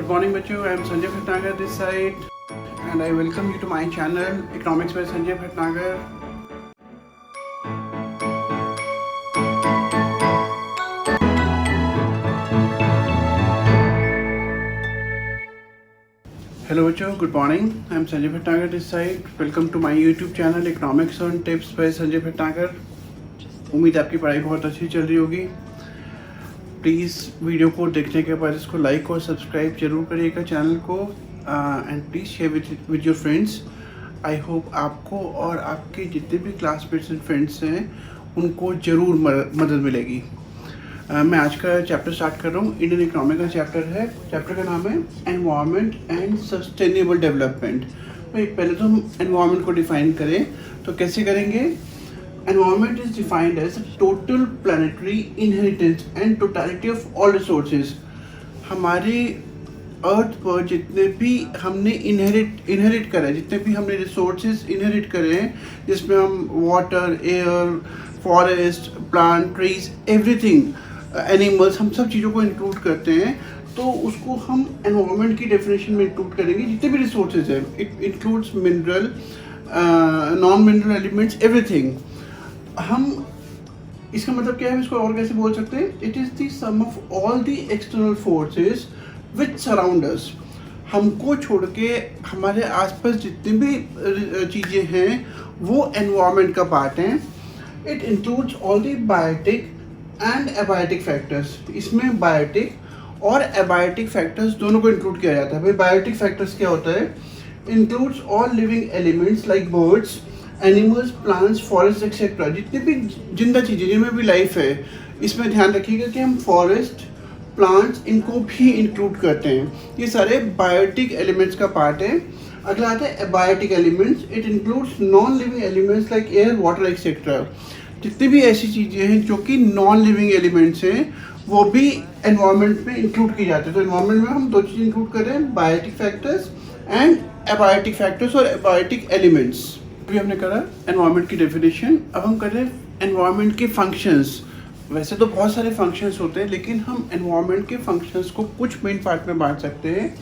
morning बच्चों, I am Sanjay Bhatnagar this side and I welcome you to my channel Economics by Sanjay Bhatnagar. Hello बच्चों, good morning. I am Sanjay Bhatnagar this side. Welcome to my YouTube channel Economics on Tips by Sanjay Bhatnagar. उम्मीद है आपकी पढ़ाई बहुत अच्छी चल रही होगी. प्लीज़ वीडियो को देखने के बाद इसको लाइक और सब्सक्राइब जरूर करिएगा चैनल को and please share with your friends. I hope आपको और आपके जितने भी क्लासमेट्स एंड फ्रेंड्स हैं उनको ज़रूर मदद मिलेगी. मैं आज का चैप्टर स्टार्ट कर रहा हूँ. इंडियन इकोनॉमी का चैप्टर है. चैप्टर का नाम है एनवायरनमेंट एंड सस्टेनेबल डेवलपमेंट. भाई पहले तो हम एनवायरनमेंट को डिफाइन करें तो कैसे करेंगे. Environment is defined as a total planetary inheritance and totality of all resources. हमारे अर्थ पर जितने भी हमने इनहेरिट करा है, जितने भी हमने रिसोर्सेज इनहेरिट करे हैं, जिसमें हम water, air, forest, plant, trees, everything, animals, हम सब चीज़ों को इंक्लूड करते हैं. तो उसको हम एनवायरनमेंट की डेफिनेशन में इंक्लूड करेंगे. जितने भी रिसोर्सेज हैं, it includes mineral, non mineral elements, everything. हम इसका मतलब क्या है, इसको और कैसे बोल सकते हैं. It is the sum of all the external forces which surround us. हमको छोड़ के हमारे आसपास जितनी भी चीज़ें हैं वो एनवायरनमेंट का पार्ट हैं. It includes all the biotic and abiotic factors. इसमें बायोटिक और एबायोटिक फैक्टर्स दोनों को इंक्लूड किया जाता है. भाई बायोटिक फैक्टर्स क्या होता है. Includes all living elements like birds, animals, plants, forest etcetera. जितनी भी जिंदा चीज़ें जिनमें भी लाइफ है, इसमें ध्यान रखिएगा कि हम फॉरेस्ट, प्लांट्स, इनको भी इंक्लूड करते हैं. ये सारे बायोटिक एलिमेंट्स का पार्ट है. अगला आता है abiotic elements. It includes non living elements like air, water etcetera. जितनी भी ऐसी चीज़ें हैं जो कि नॉन लिविंग एलिमेंट्स हैं वो भी एनवायरनमेंट में इंक्लूड की जाती है. तो एनवायरनमेंट में हम दो चीज़ें इंक्लूड कर रहे हैं, biotic factors and abiotic factors और एबायोटिक एलिमेंट्स. अभी हमने करा एनवायरनमेंट की डेफिनेशन. अब हम कर रहे हैं एनवायरनमेंट के फंक्शंस. वैसे तो बहुत सारे फंक्शंस होते हैं, लेकिन हम एनवायरनमेंट के फंक्शंस को कुछ मेन पार्ट में बांट सकते हैं.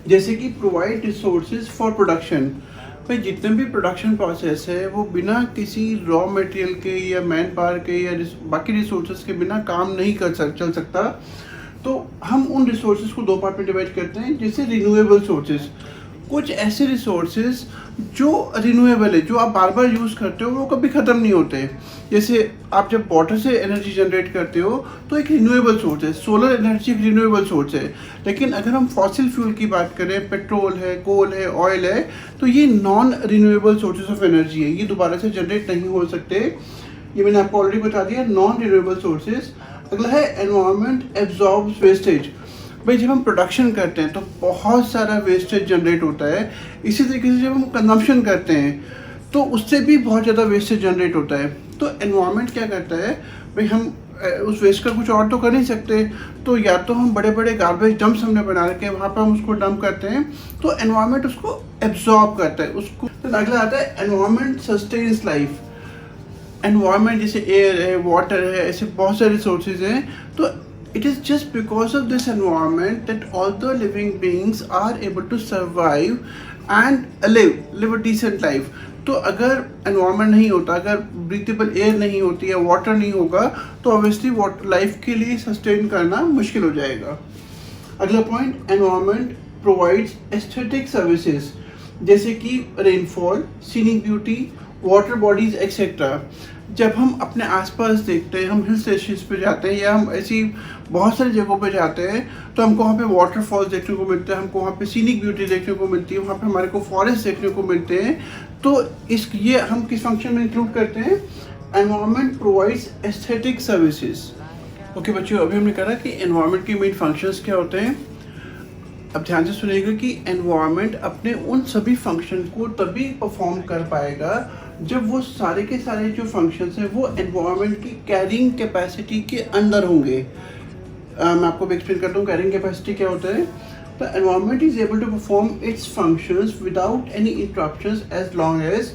जैसे कि प्रोवाइड रिसोर्सेज फॉर प्रोडक्शन. भाई जितने भी प्रोडक्शन प्रोसेस है वो बिना किसी रॉ मटेरियल के या मैन पावर के या बाकी रिसोर्सेज के बिना काम नहीं चल सकता. तो हम उन रिसोर्सेज को दो पार्ट में डिवाइड करते हैं. जैसे रिन्यूएबल सोर्सेज. कुछ ऐसे रिसोर्सेज जो रिन्यूएबल है, जो आप बार बार यूज़ करते हो, वो कभी ख़त्म नहीं होते. जैसे आप जब वाटर से एनर्जी जनरेट करते हो तो एक रिन्यूएबल सोर्स है. सोलर एनर्जी एक रिन्यूएबल सोर्स है. लेकिन अगर हम फॉसिल फ्यूल की बात करें, पेट्रोल है, कोल है, ऑयल है, तो ये non renewable sources of energy है. ये दोबारा से जनरेट नहीं हो सकते. ये मैंने आपको ऑलरेडी बता दिया, नॉन रिन्यूएबल सोर्सेज. अगला है एनवायरनमेंट एब्जॉर्ब्स वेस्टेज. भाई जब हम प्रोडक्शन करते हैं तो बहुत सारा वेस्टेज जनरेट होता है. इसी तरीके से जब हम कंजम्पशन करते हैं तो उससे भी बहुत ज़्यादा वेस्टेज जनरेट होता है. तो एनवायरनमेंट क्या करता है, भाई हम उस वेस्ट का कुछ और तो कर नहीं सकते. तो या तो हम बड़े बड़े गार्बेज डंप्स हमने बना रखे हैं, वहाँ पर हम उसको डंप करते हैं, तो एनवायरनमेंट उसको एब्जॉर्ब करता है उसको. तो अगला आता है एनवायरनमेंट सस्टेन्स लाइफ. एनवायरनमेंट जैसे एयर है, वाटर है, ऐसे बहुत सारे रिसोर्सेज हैं. तो it is just because of this environment that all the living beings are able to survive and live a decent life. तो अगर environment नहीं होता, अगर breathable air नहीं होती या water नहीं होगा, तो obviously life के लिए sustain करना मुश्किल हो जाएगा. अगला point, environment provides aesthetic services जैसे कि rainfall, scenic beauty, water bodies etcetera. जब हम अपने आसपास देखते हैं, हम हिल स्टेशंस पे जाते हैं या हम ऐसी बहुत सारी जगहों पे जाते हैं, तो हमको वहाँ पे वाटरफॉल्स देखने को मिलते हैं, हमको वहाँ पे सीनिक ब्यूटी देखने को मिलती है, वहाँ पे हमारे को फॉरेस्ट देखने को मिलते हैं. तो ये हम किस फंक्शन में इंक्लूड करते हैं. Environment provides aesthetic services. Okay बच्चों, अभी हमने कहा कि एनवायरनमेंट के मेन फंक्शंस क्या होते हैं. अब ध्यान से सुनिएगा कि एनवायरनमेंट अपने उन सभी फंक्शन को तभी परफॉर्म कर पाएगा जब वो सारे के सारे जो फंक्शंस हैं वो एनवायरनमेंट की कैरिंग कैपेसिटी के अंदर होंगे. मैं आपको भी एक्सप्लेन करता हूँ कैरिंग कैपेसिटी क्या होता है. तो environment is able to perform its functions without any interruptions as long as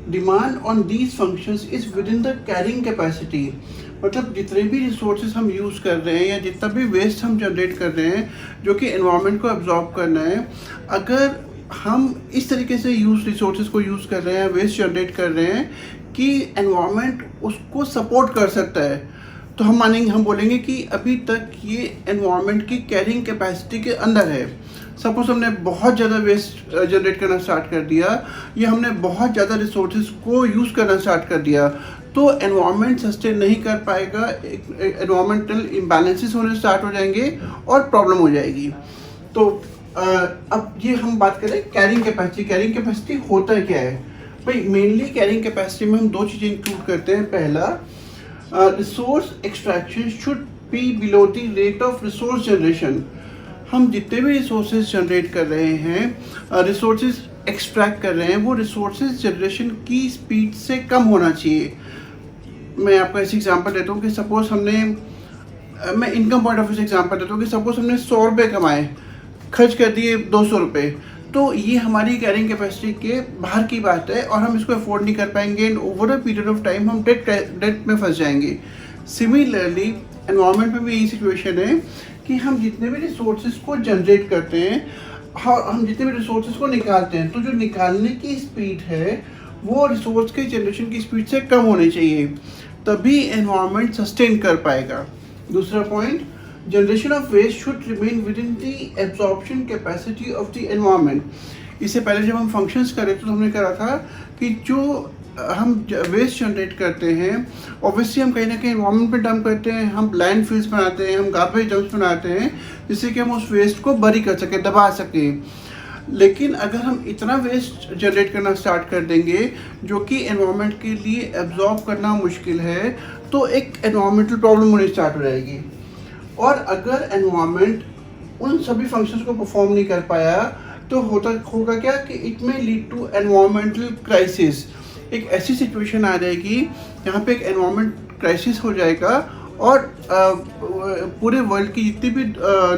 demand on these functions is within the carrying capacity. मतलब जितने भी रिसोर्सेज हम यूज़ कर रहे हैं या जितना भी वेस्ट हम जनरेट कर रहे हैं जो कि एनवायरनमेंट को एब्जॉर्ब करना है, अगर हम इस तरीके से रिसोर्सेज को यूज़ कर रहे हैं, वेस्ट जनरेट कर रहे हैं कि एनवायरनमेंट उसको सपोर्ट कर सकता है, तो हम बोलेंगे कि अभी तक ये एनवायरनमेंट की कैरिंग कैपेसिटी के अंदर है। सपोज हमने बहुत ज़्यादा वेस्ट जनरेट करना स्टार्ट कर दिया या हमने बहुत ज़्यादा रिसोर्सेज को यूज़ करना स्टार्ट कर दिया, तो एनवायरनमेंट सस्टेन नहीं कर पाएगा, एनवायरमेंटल इम्बैलेंसेस होने स्टार्ट हो जाएंगे और प्रॉब्लम हो जाएगी। तो अब ये हम बात करें कैरिंग कैपेसिटी। कैरिंग कैपेसिटी होता क्या है भाई? मेनली कैरिंग कैपेसिटी में हम दो चीज़ें इंक्लूड करते हैं। पहला, resource extraction should be below the rate of resource generation. हम जितने भी रिसोर्सेज जनरेट कर रहे हैं, रिसोर्सेज एक्सट्रैक्ट कर रहे हैं, वो रिसोर्सेज जनरेशन की स्पीड से कम होना चाहिए। मैं आपको ऐसे एग्जांपल देता हूँ कि सपोज मैं इनकम पॉइंट ऑफ व्यू से एग्जांपल देता हूँ कि सपोज हमने 100 रुपये कमाए, खर्च कर दिए 200 रुपये, तो ये हमारी कैरिंग कैपेसिटी के बाहर की बात है और हम इसको अफोर्ड नहीं कर पाएंगे and over a period of time हम डेट में फंस जाएंगे। सिमिलरली एनवायरनमेंट में भी यही सिचुएशन है कि हम जितने भी रिसोर्सेज को जनरेट करते हैं, हम जितने भी रिसोर्सेज को निकालते हैं, तो जो निकालने की स्पीड है वो रिसोर्स के जनरेशन की स्पीड से कम होनी चाहिए, तभी एनवायरनमेंट सस्टेन कर पाएगा। दूसरा point, generation of waste should remain within the absorption capacity of the environment. इससे पहले जब हम फंक्शंस कर रहे थे तो हमने कहा था कि जो हम वेस्ट जनरेट करते हैं, ऑब्वियसली हम कहीं ना कहीं एनवायरनमेंट पे डंप करते हैं, हम लैंड फिल्स बनाते हैं, हम गार्बेज डंप्स बनाते हैं, जिससे कि हम उस वेस्ट को बरी कर सकें, दबा सकें। लेकिन अगर हम इतना वेस्ट जनरेट करना स्टार्ट कर देंगे जो कि एनवायरनमेंट के लिए एब्जॉर्ब करना मुश्किल है, तो एक एनवायरमेंटल प्रॉब्लम होनी स्टार्ट हो जाएगी। और अगर एनवायरनमेंट उन सभी फंक्शंस को परफॉर्म नहीं कर पाया तो होगा क्या कि इट में लीड टू एनवायरमेंटल क्राइसिस। एक ऐसी सिचुएशन आ जाएगी जहाँ पे एक एनवायरमेंट क्राइसिस हो जाएगा और पूरे वर्ल्ड की जितने भी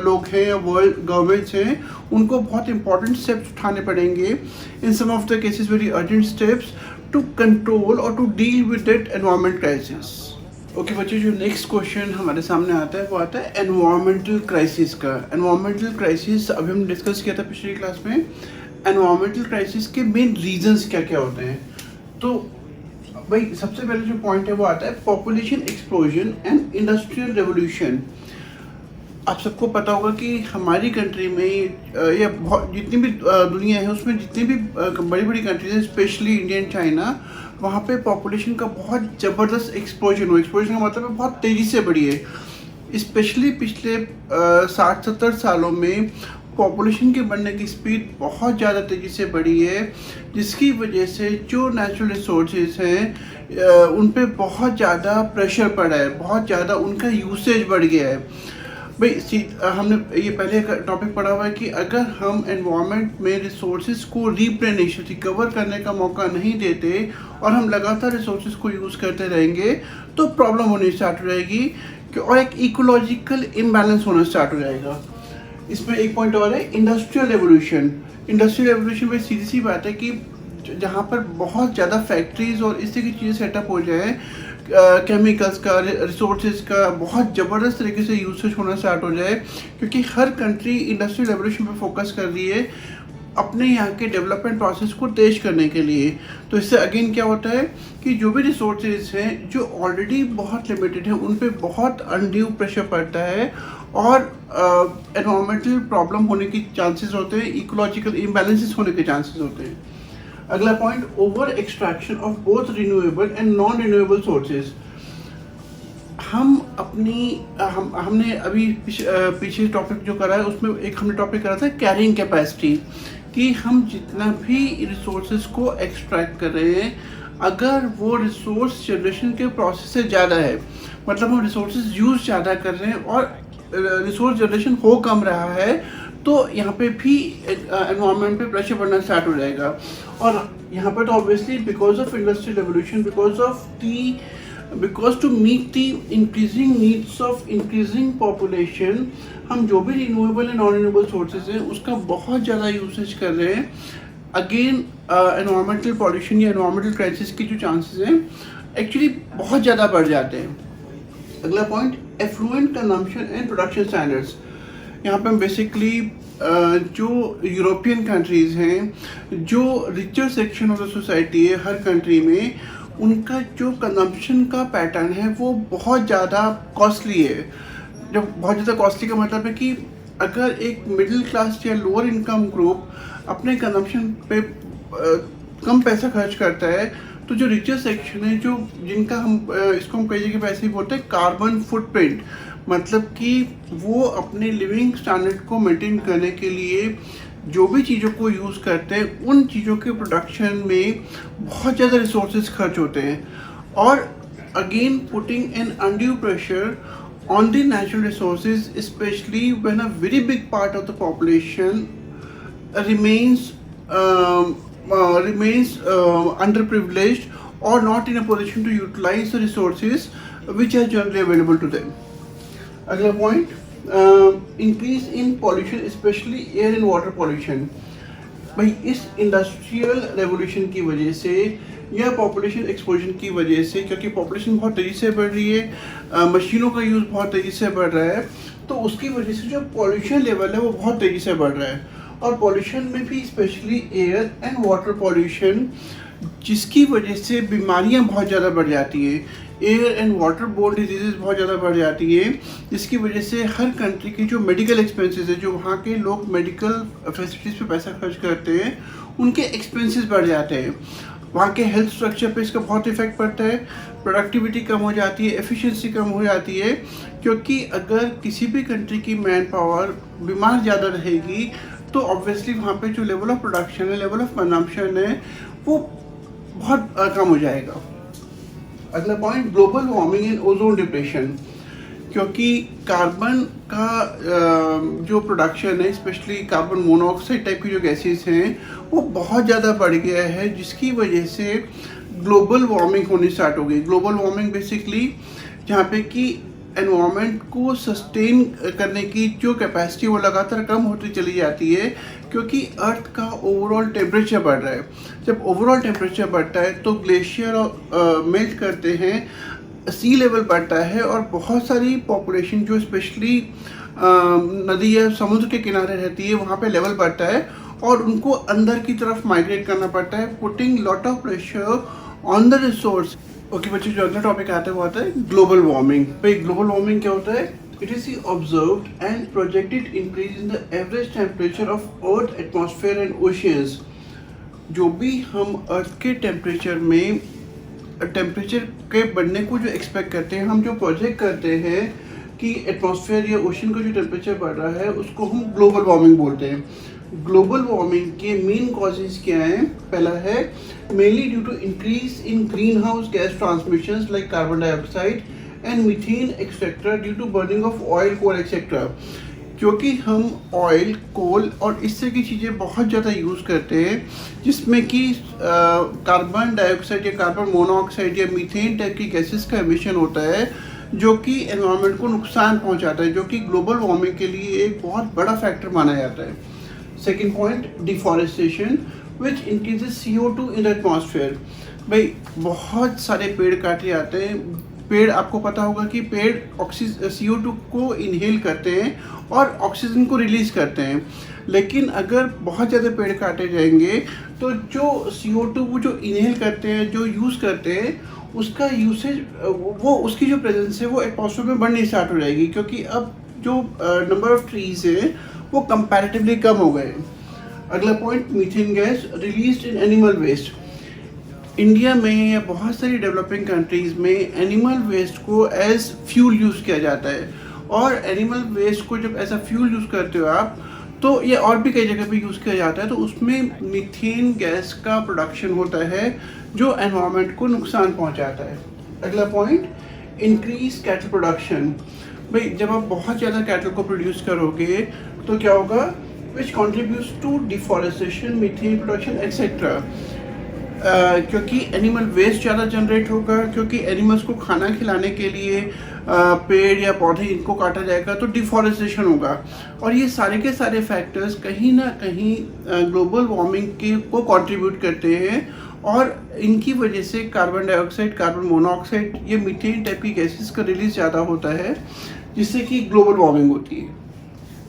लोग हैं या वर्ल्ड गवर्नमेंट्स हैं, उनको बहुत इंपॉर्टेंट स्टेप्स उठाने पड़ेंगे, in some of the cases very urgent steps, to control और to deal with that environment crisis. Okay बच्चे, जो नेक्स्ट क्वेश्चन हमारे सामने आता है वो आता है एनवायरमेंटल क्राइसिस का। एनवायरमेंटल क्राइसिस अभी हम डिस्कस किया था पिछली क्लास में। एनवायरमेंटल क्राइसिस के मेन रीजंस क्या क्या होते हैं? तो भाई सबसे पहले जो पॉइंट है वो आता है population explosion and industrial revolution. आप सबको पता होगा कि हमारी कंट्री में या जितनी भी दुनिया है उसमें जितनी भी बड़ी बड़ी कंट्रीज हैं, स्पेशली इंडिया एंड चाइना, वहाँ पे पॉपुलेशन का बहुत ज़बरदस्त एक्सप्लोजन हुआ। एक्सप्लोजन का मतलब है बहुत तेज़ी से बढ़ी है। स्पेशली पिछले 60-70 सालों में पॉपुलेशन के बढ़ने की स्पीड बहुत ज़्यादा तेज़ी से बढ़ी है, जिसकी वजह से जो नेचुरल रिसोर्सेज हैं उन पे बहुत ज़्यादा प्रेशर पड़ा है, बहुत ज़्यादा उनका यूसेज बढ़ गया है। भाई हमने ये पहले टॉपिक पढ़ा हुआ है कि अगर हम एनवायरनमेंट में रिसोर्सेज को रिप्लेनिश रिकवर करने का मौका नहीं देते और हम लगातार रिसोर्सेज को यूज़ करते रहेंगे तो प्रॉब्लम होनी स्टार्ट हो जाएगी और एक इकोलॉजिकल इम्बैलेंस होना स्टार्ट हो जाएगा। इसमें एक पॉइंट और है इंडस्ट्रियल रेवोल्यूशन। इंडस्ट्रियल रेवोल्यूशन में सीधी सी बात है कि जहाँ पर बहुत ज़्यादा फैक्ट्रीज और इस तरह की चीज़ें सेटअप हो जाए, केमिकल्स का, रिसोर्सेज का बहुत ज़बरदस्त तरीके से यूसेज होना स्टार्ट हो जाए, क्योंकि हर कंट्री इंडस्ट्रियल रेवोल्यूशन पे फोकस कर रही है अपने यहाँ के डेवलपमेंट प्रोसेस को तेज करने के लिए। तो इससे अगेन क्या होता है कि जो भी रिसोर्सेज हैं जो ऑलरेडी बहुत लिमिटेड हैं उन पे बहुत अनड्यू प्रेशर पड़ता है और एनवायरमेंटल प्रॉब्लम होने के चांसेस होते हैं, इकोलॉजिकल इम्बैलेंसेस होने के चांसेस होते हैं। अगला point, over extraction of both renewable and non renewable sources. हमने अभी पीछे टॉपिक जो करा है उसमें एक हमने टॉपिक करा था कैरिंग कैपेसिटी, कि हम जितना भी रिसोर्सेज को एक्सट्रैक्ट कर रहे हैं, अगर वो रिसोर्स जनरेशन के प्रोसेस से ज़्यादा है, मतलब हम रिसोर्सेज यूज़ ज़्यादा कर रहे हैं और रिसोर्स जनरेशन हो कम रहा है, तो यहाँ पे भी एनवायरनमेंट पे प्रेशर बढ़ना स्टार्ट हो जाएगा। और यहाँ पे तो obviously because of industrial revolution, because to meet the increasing needs of increasing population, हम जो भी renewable and non renewable sources हैं उसका बहुत ज़्यादा यूसेज कर रहे हैं। अगेन एनवायरमेंटल पॉल्यूशन या एनवायरमेंटल क्राइसिस की जो चांसेस हैं एक्चुअली बहुत ज़्यादा बढ़ जाते हैं। अगला point, affluent consumption and production standards. यहाँ पे हम बेसिकली जो यूरोपियन कंट्रीज़ हैं, जो richer section of the society है हर कंट्री में, उनका जो कंजम्पशन का पैटर्न है वो बहुत ज़्यादा कॉस्टली है। जब बहुत ज़्यादा कॉस्टली का मतलब है कि अगर एक मिडिल क्लास या लोअर इनकम ग्रुप अपने कंजम्पशन पे कम पैसा खर्च करता है, तो जो रिचर सेक्शन है, जो जिनका इसको हम कई जगह पे ऐसे ही बोलते हैं कार्बन फुटप्रिंट, मतलब कि वो अपने लिविंग स्टैंडर्ड को मेंटेन करने के लिए जो भी चीज़ों को यूज़ करते हैं, उन चीज़ों के प्रोडक्शन में बहुत ज़्यादा रिसोर्सेज खर्च होते हैं, और again putting an undue pressure on the natural resources, especially when a very big part of the population remains underprivileged or not in a position to utilize the resources which are generally available to them. अगला point, increase in pollution, especially air and water pollution. भाई इस industrial revolution की वजह से या population exposure की वजह से, क्योंकि पॉपुलेशन बहुत तेज़ी से बढ़ रही है, मशीनों का यूज़ बहुत तेज़ी से बढ़ रहा है, तो उसकी वजह से जो पॉल्यूशन लेवल है वो बहुत तेज़ी से बढ़ रहा है। और पॉल्यूशन में भी specially air and water pollution, जिसकी वजह से बीमारियां बहुत ज़्यादा बढ़ जाती हैं, air and water borne disease बहुत ज़्यादा बढ़ जाती है, जिसकी वजह से हर कंट्री के जो मेडिकल एक्सपेंसेस है, जो वहाँ के लोग मेडिकल फैसिलिटीज़ पे पैसा खर्च करते हैं, उनके एक्सपेंसेस बढ़ जाते हैं। वहाँ के हेल्थ स्ट्रक्चर पे इसका बहुत इफेक्ट पड़ता है, प्रोडक्टिविटी कम हो जाती है, एफिशिएंसी कम हो जाती है, क्योंकि अगर किसी भी कंट्री की मैन पावर बीमार ज़्यादा रहेगी तो ऑब्वियसली वहाँ पे जो लेवल ऑफ प्रोडक्शन है, लेवल ऑफ कंजम्पशन है, वो बहुत कम हो जाएगा। अगला point, global warming and ozone depression. क्योंकि कार्बन का जो प्रोडक्शन है, स्पेशली कार्बन मोनोऑक्साइड टाइप की जो गैसेस हैं, वो बहुत ज़्यादा बढ़ गया है, जिसकी वजह से ग्लोबल वार्मिंग होनी स्टार्ट हो गई। ग्लोबल वार्मिंग बेसिकली जहाँ पे कि एनवायरनमेंट को सस्टेन करने की जो कैपेसिटी वो लगातार कम होती चली जाती है, क्योंकि अर्थ का ओवरऑल टेम्परेचर बढ़ रहा है। जब ओवरऑल टेम्परेचर बढ़ता है तो ग्लेशियर मेल्ट करते हैं, सी लेवल बढ़ता है, और बहुत सारी पॉपुलेशन जो स्पेशली नदी या समुद्र के किनारे रहती है, वहाँ पे लेवल बढ़ता है और उनको अंदर की तरफ माइग्रेट करना पड़ता है, putting lot of pressure on the resource. Okay बच्चे, जो अगला टॉपिक आता है वो आता है ग्लोबल वार्मिंग। भाई ग्लोबल वार्मिंग क्या होता है? It is the observed and projected increase in the average temperature of earth atmosphere and oceans. जो भी हम अर्थ के टेम्परेचर के बढ़ने को जो एक्सपेक्ट करते हैं, हम जो प्रोजेक्ट करते हैं कि एटमॉस्फेयर या ओशन का जो टेम्परेचर बढ़ रहा है, उसको हम ग्लोबल वार्मिंग बोलते हैं। ग्लोबल वार्मिंग के मेन कॉजेज क्या हैं? पहला है mainly due to increase in green house gas transmissions like carbon dioxide and methane etcetera due to burning of oil, coal etcetera. क्योंकि हम ऑयल, कोल और इस तरह की चीज़ें बहुत ज़्यादा यूज़ करते हैं, जिसमें कि कार्बन डाइऑक्साइड या कार्बन मोनोऑक्साइड या मीथेन टाइप की गैसेस का एमिशन होता है, जो कि एनवायरनमेंट को नुकसान पहुंचाता है, जो कि ग्लोबल वार्मिंग के लिए एक बहुत बड़ा फैक्टर माना जाता है। Second point, deforestation which increases CO2 in the atmosphere. भाई बहुत सारे पेड़ काटे जाते हैं। पेड़, आपको पता होगा कि पेड़ CO2 को इनहेल करते हैं और ऑक्सीजन को रिलीज करते हैं, लेकिन अगर बहुत ज़्यादा पेड़ काटे जाएंगे तो जो CO2 वो जो इनहेल करते हैं, जो यूज़ करते हैं, उसका यूसेज, वो उसकी जो प्रेजेंस है वो एटमॉस्फेयर में बढ़नी स्टार्ट हो जाएगी, क्योंकि अब जो नंबर ऑफ ट्रीज है वो कंपैरेटिवली कम हो गए। अगला point, methane gas released in animal waste. India में या बहुत सारी डेवलपिंग कंट्रीज़ में एनिमल वेस्ट को एज फ्यूल यूज़ किया जाता है, और एनिमल वेस्ट को जब ऐसा फ्यूल यूज़ करते हो आप, तो ये और भी कई जगह पे यूज़ किया जाता है, तो उसमें मीथेन गैस का प्रोडक्शन होता है जो एनवायरनमेंट को नुकसान पहुंचाता है। अगला पॉइंट, इंक्रीज कैटल प्रोडक्शन। भाई जब आप बहुत ज़्यादा कैटल को प्रोड्यूस करोगे तो क्या होगा? Which contributes to deforestation, methane production etcetera. क्योंकि एनिमल वेस्ट ज़्यादा जनरेट होगा, क्योंकि एनिमल्स को खाना खिलाने के लिए पेड़ या पौधे इनको काटा जाएगा तो डिफॉरेस्टेशन होगा। और ये सारे के सारे फैक्टर्स कहीं ना कहीं ग्लोबल वार्मिंग के को कंट्रीब्यूट करते हैं, और इनकी वजह से कार्बन डाइऑक्साइड, कार्बन मोनोऑक्साइड, ये मीथेन टाइप की गैसेस का रिलीज ज़्यादा होता है, जिससे कि ग्लोबल वार्मिंग होती है।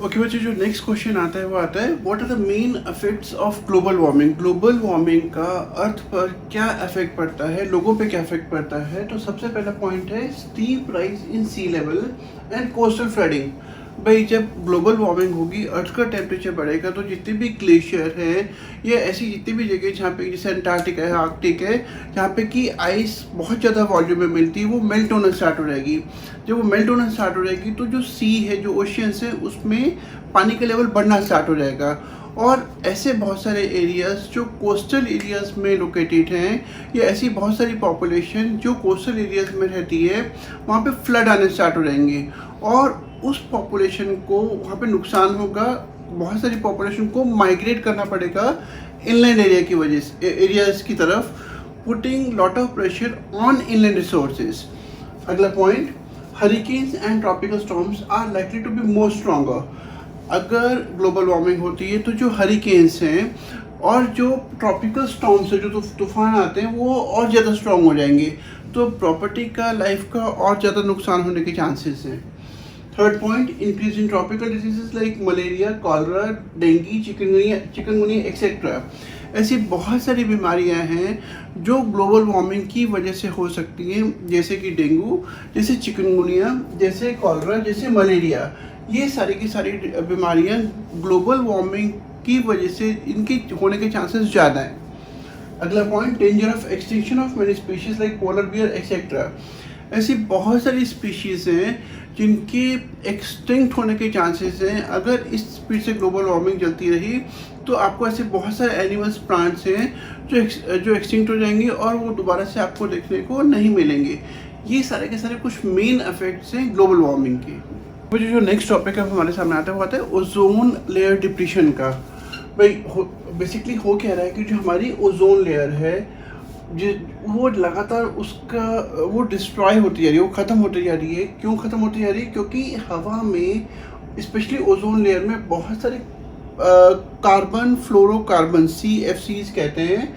ओके बच्चे, जो नेक्स्ट क्वेश्चन आता है वो आता है, what are the main effects of global warming. Global warming का अर्थ पर क्या इफेक्ट पड़ता है, लोगों पे क्या इफेक्ट पड़ता है। तो सबसे पहला पॉइंट है steep rise in sea level and coastal flooding. भाई जब ग्लोबल वार्मिंग होगी, अर्थ का टेम्परेचर बढ़ेगा, तो जितने भी ग्लेशियर हैं या ऐसी जितनी भी जगह जहाँ पे जैसे अंटार्कटिक है, आर्कटिक है, जहाँ पे कि आइस बहुत ज़्यादा वॉल्यूम में मिलती है, वो मेल्ट होना स्टार्ट हो जाएगी। जब वो मेल्ट होना स्टार्ट हो जाएगी तो जो सी है, जो ओशियंस है, उसमें पानी का लेवल बढ़ना स्टार्ट हो जाएगा। और ऐसे बहुत सारे एरियाज़ जो कोस्टल एरियाज़ में लोकेटेड हैं, या ऐसी बहुत सारी पॉपुलेशन जो कोस्टल एरियाज़ में रहती है, वहाँ पे फ्लड आने स्टार्ट हो जाएंगे, और उस पॉपुलेशन को वहाँ पे नुकसान होगा। बहुत सारी पॉपुलेशन को माइग्रेट करना पड़ेगा इनलैंड एरिया की वजह से, एरियाज़ की तरफ, putting lot of pressure on inland resources. अगला point, hurricanes and tropical storms are likely to be more stronger. अगर ग्लोबल वार्मिंग होती है तो जो हरिकेन्स हैं और जो ट्रॉपिकल स्टॉर्म्स है, जो तूफान आते हैं, वो और ज़्यादा स्ट्रॉन्ग हो जाएंगे, तो प्रॉपर्टी का, लाइफ का और ज़्यादा नुकसान होने के चांसेस हैं। Third point, increase in tropical diseases like malaria, cholera, dengue, chikungunya etcetera. ऐसी बहुत सारी बीमारियां हैं जो ग्लोबल वार्मिंग की वजह से हो सकती हैं, जैसे कि डेंगू, जैसे चिकनगुनिया, जैसे कॉलरा, जैसे मलेरिया। ये सारी की सारी बीमारियां ग्लोबल वार्मिंग की वजह से इनके होने के चांसेस ज़्यादा हैं। अगला point, danger of extinction of many species like polar bear etcetera. ऐसी बहुत सारी स्पीशीज़ हैं जिनके एक्सटिंक्ट होने के चांसेस हैं। अगर इस स्पीड से ग्लोबल वार्मिंग चलती रही तो आपको ऐसे बहुत सारे एनिमल्स, प्लांट्स हैं जो एक्सटिंक्ट हो जाएंगे और वो दोबारा से आपको देखने को नहीं मिलेंगे। ये सारे के सारे कुछ मेन इफेक्ट्स हैं ग्लोबल वार्मिंग के। मुझे जो नेक्स्ट टॉपिक है हमारे सामने आता है वो आता है ओजोन लेयर डिप्लीशन का। भाई बेसिकली हो क्या रहा है कि जो हमारी ओजोन लेयर है, वो लगातार उसका वो डिस्ट्रॉय होती जा रही है, वो ख़त्म होती जा रही है। क्यों ख़त्म होती जा रही है? क्योंकि हवा में, स्पेशली ओजोन लेयर में, बहुत सारे कार्बन फ्लोरोकार्बन, CFCs कहते हैं,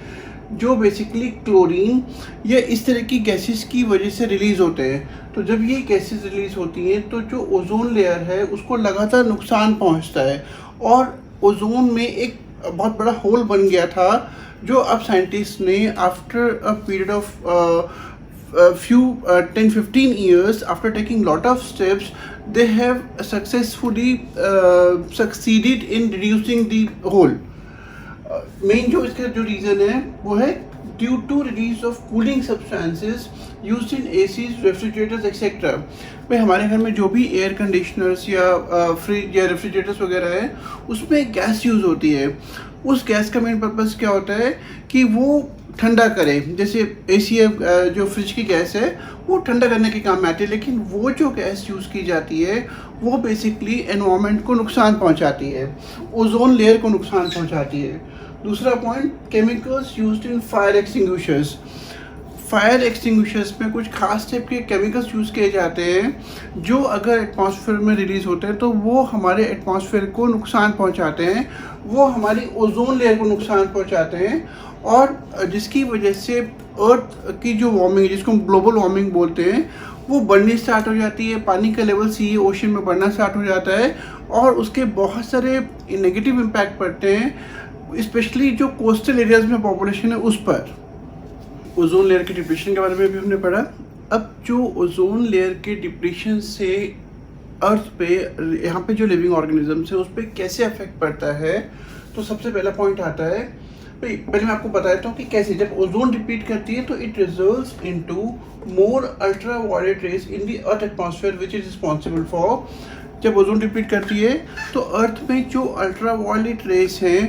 जो बेसिकली क्लोरीन या इस तरह की गैसेस की वजह से रिलीज़ होते हैं। तो जब ये गैसेस रिलीज़ होती हैं तो जो ओजोन लेयर है उसको लगातार नुकसान पहुंचता है, और ओजोन में एक बहुत बड़ा होल बन गया था, जो अब साइंटिस्ट ने after a period of few 10-15 years, after taking lot of steps, they have successfully succeeded in reducing the hole. Main जो इसका जो रीज़न है वो है due to release of cooling substances used in ACs, refrigerators etcetera. भाई हमारे घर में जो भी एयर कंडीशनर्स या फ्रिज या रेफ्रिजरेटर्स वगैरह है, उसमें गैस यूज़ होती है। उस गैस का मेन पर्पज़ क्या होता है कि वो ठंडा करे। जैसे AC जो फ्रिज की गैस है वो ठंडा करने के काम में आती है, लेकिन वो जो गैस यूज़ की जाती है वो बेसिकली एनवायरनमेंट को नुकसान पहुंचाती है, ओजोन लेयर को नुकसान पहुंचाती है। दूसरा point, chemicals used in fire extinguishers. Fire extinguishers में कुछ खास टाइप के केमिकल्स यूज़ किए जाते हैं जो अगर एटमॉस्फेयर में रिलीज़ होते हैं तो वो हमारे एटमॉस्फेयर को नुकसान पहुंचाते हैं, वो हमारी ओजोन लेयर को नुकसान पहुंचाते हैं, और जिसकी वजह से अर्थ की जो वार्मिंग, जिसको हम ग्लोबल वार्मिंग बोलते हैं, वो बढ़नी स्टार्ट हो जाती है। पानी का लेवल सी ओशन में बढ़ना स्टार्ट हो जाता है, और उसके बहुत सारे नेगेटिव इम्पैक्ट पड़ते हैं, स्पेशली जो कोस्टल एरियाज़ में पॉपुलेशन है उस पर। ओजोन लेयर के डिप्रेशन के बारे में भी हमने पढ़ा। अब जो ओजोन लेयर के डिप्रेशन से अर्थ पे, यहाँ पे जो लिविंग ऑर्गेनिजम्स है उस पर कैसे इफेक्ट पड़ता है, तो सबसे पहला पॉइंट आता है, पहले मैं आपको बता देता हूँ कि कैसे। जब ओजोन डिप्लीट करती है तो it results into more ultra violet rays in the earth atmosphere which is responsible for. जब ओजोन डिप्लीट करती है तो अर्थ में जो अल्ट्रा वायलेट रेज हैं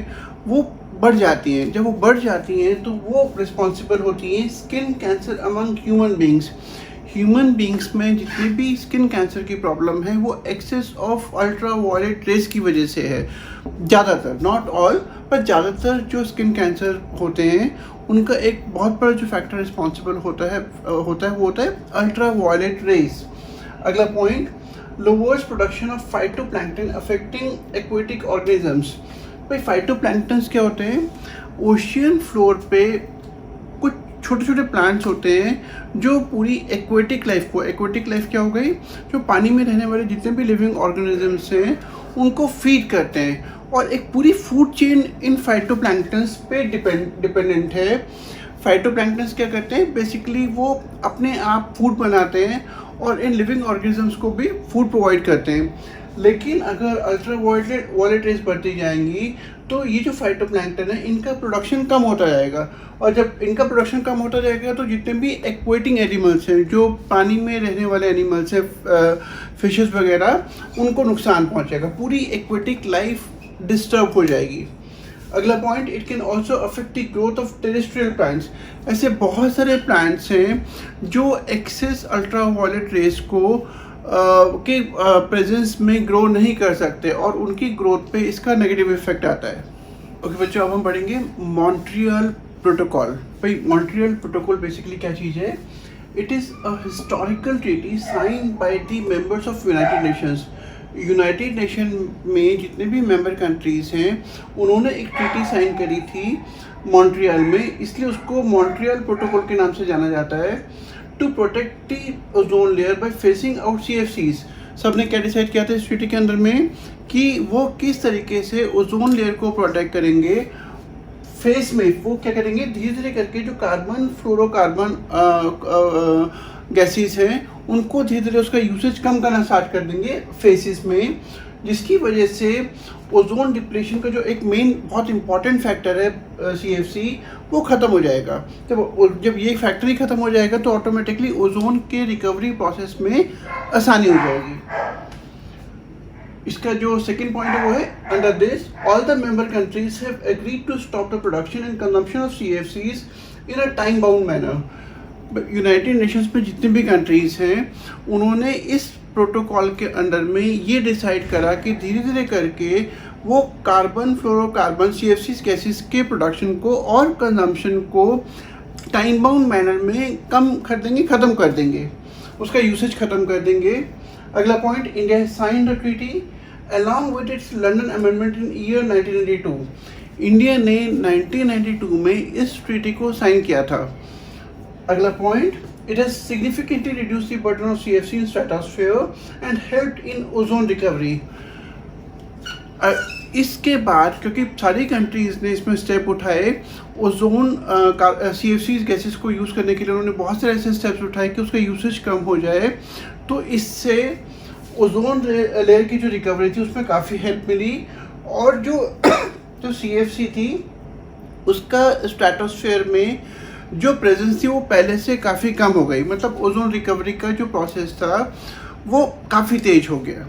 वो बढ़ जाती हैं। जब वो बढ़ जाती हैं तो वो रिस्पॉन्सिबल होती हैं skin cancer among human beings. Human beings में जितनी भी स्किन कैंसर की प्रॉब्लम है वो excess of ultra violet rays की वजह से है। ज़्यादातर, नॉट ऑल, पर ज़्यादातर जो स्किन कैंसर होते हैं उनका एक बहुत बड़ा जो फैक्टर रिस्पॉन्सिबल होता है वो होता है अल्ट्रा वायलेट रेज। अगला point, lowers production of phytoplankton affecting aquatic organisms. भाई फाइटोप्लैंक्टन्स क्या होते हैं? ओशियन फ्लोर पे कुछ छोटे छोटे प्लांट्स होते हैं जो पूरी एक्वेटिक लाइफ क्या हो गई, जो पानी में रहने वाले जितने भी लिविंग ऑर्गेनिजम्स हैं उनको फीड करते हैं, और एक पूरी फूड चेन इन फाइटोप्लैंक्टन्स पे डिपेंडेंट है। फाइटोप्लैंक्टन्स क्या करते हैं? बेसिकली वो अपने आप फूड बनाते हैं और इन लिविंग ऑर्गेनिजम्स को भी फूड प्रोवाइड करते हैं। लेकिन अगर अल्ट्रा वायलेट रेज बढ़ती जाएंगी तो ये जो फाइटोप्लैंक्टन है इनका प्रोडक्शन कम होता जाएगा, और जब इनका प्रोडक्शन कम होता जाएगा तो जितने भी एक्वेटिंग एनिमल्स हैं, जो पानी में रहने वाले एनिमल्स हैं, फिशेस वगैरह, उनको नुकसान पहुंचेगा, पूरी एक्वेटिक लाइफ डिस्टर्ब हो जाएगी। अगला point, it can also affect the growth of terrestrial plants. ऐसे बहुत सारे प्लांट्स हैं जो एक्सेस अल्ट्रा वायलेट रेज को के प्रेजेंस में ग्रो नहीं कर सकते और उनकी ग्रोथ पे इसका नेगेटिव इफेक्ट आता है। ओके बच्चों, अब हम पढ़ेंगे मॉन्ट्रियल प्रोटोकॉल। भाई मॉन्ट्रियल प्रोटोकॉल बेसिकली क्या चीज़ है? It is a historical treaty signed by the members of United Nations. United nation में जितने भी मेंबर कंट्रीज़ हैं उन्होंने एक ट्रीटी साइन करी थी मॉन्ट्रियल में, इसलिए उसको मॉन्ट्रियल प्रोटोकॉल के नाम से जाना जाता है। To protect the ozone layer by phasing out CFCs। सब ने क्या डिसाइड किया था इस ट्रीटी के अंदर में कि वो किस तरीके से ओजोन लेयर को प्रोटेक्ट करेंगे। फेस में वो क्या करेंगे, धीरे धीरे करके जो कार्बन फ्लोरोकार्बन गैसेस हैं उनको धीरे धीरे उसका यूसेज कम करना स्टार्ट कर देंगे फेसेस में, जिसकी वजह से ओजोन डिप्लेशन का जो एक मेन बहुत इंपॉर्टेंट फैक्टर है CFC, वो ख़त्म हो जाएगा। जब ये फैक्टर ही ख़त्म हो जाएगा तो ऑटोमेटिकली ओजोन के रिकवरी प्रोसेस में आसानी हो जाएगी। इसका जो सेकंड पॉइंट है वो है, under this all the member countries have agreed to stop the production and consumption of CFCs in a time bound manner. United Nations में जितने भी कंट्रीज हैं उन्होंने इस प्रोटोकॉल के अंडर में ये डिसाइड करा कि धीरे धीरे करके वो कार्बन फ्लोरोकार्बन CFCs गैसेस के प्रोडक्शन को और कंजम्पशन को टाइम बाउंड मैनर में ख़त्म कर देंगे, उसका यूसेज ख़त्म कर देंगे। अगला point, India has signed the treaty along with its London amendment in year 1992। India ने 1992 में इस ट्रीटी को साइन किया था। अगला point, it has significantly reduced the burden of CFC in stratosphere and helped in ozone recovery। इसके बाद क्योंकि सारी कंट्रीज़ ने इसमें स्टेप उठाए, ओजोन CFCs गैसेस को यूज़ करने के लिए उन्होंने बहुत सारे ऐसे स्टेप्स उठाए कि उसका यूसेज कम हो जाए, तो इससे ओजोन लेयर की जो रिकवरी थी उसमें काफ़ी हेल्प मिली, और जो CFC थी उसका स्ट्रेटोस्फेयर में जो प्रेजेंस थी वो पहले से काफ़ी कम हो गई। मतलब ओजोन रिकवरी का जो प्रोसेस था वो काफ़ी तेज हो गया।